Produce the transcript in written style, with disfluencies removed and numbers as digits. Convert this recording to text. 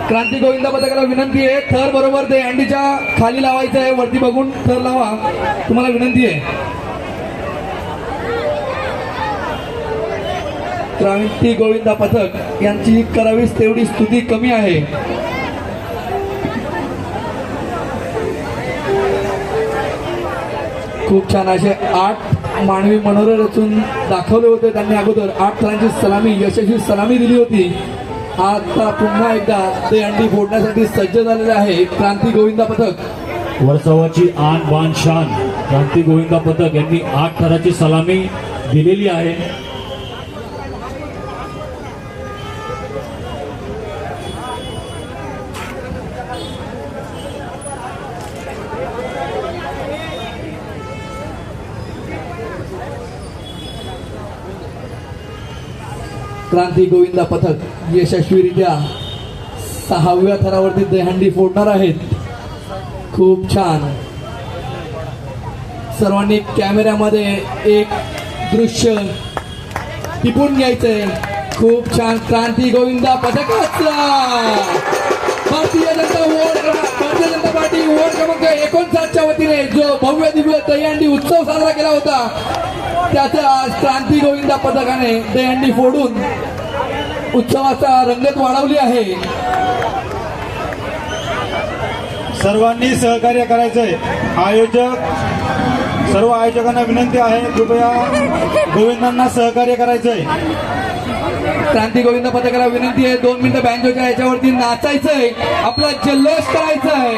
क्रांती गोविंदा पथकाला विनंती आहे, थर बरोबर ते अंडीच्या खाली लावायचं आहे, वरती बघून थर लावा, तुम्हाला विनंती आहे. क्रांती गोविंदा पथक यांची करावीस तेवढी स्तुती कमी आहे. खूप छान असे 8 मानवी मनोरे रचून दाखवले होते त्यांनी. अगोदर 8 थरांची सलामी, यशस्वी सलामी दिली होती. आता पुन्हा एकदा ते अंडी फोडण्यासाठी सज्ज झालेले आहे क्रांती गोविंदा पथक. वर्सोवाची आन बान शान क्रांती गोविंदा पथक यांनी 8 थराची सलामी दिलेली आहे. क्रांती गोविंदा पथक यशस्वीरित्या 6व्या थरावरती दहीहंडी फोडणार आहेत. खूप छान. सर्वांनी कॅमेऱ्यामध्ये एक दृश्य टिपून घ्यायचंय. खूप छान. क्रांती गोविंदा पथकाचा भारतीय जनता पार्टी वॉर्ड क्रमांक 59च्या वतीने जो भव्य दिव्य दहीहंडी उत्सव साजरा केला होता, त्याच्या आज क्रांती गोविंदा पथकाने दहीहंडी फोडून उत्सवाचा रंगत वाढवली आहे. सर्वांनी सहकार्य करायचंय. सर्व आयोजकांना विनंती आहे, कृपया गोविंदांना सहकार्य करायचंय. क्रांती गोविंदा पथकाला विनंती आहे, 2 मिनिटं बँजोच्या याच्यावरती नाचायचंय, आपला जल्लोष करायचा आहे.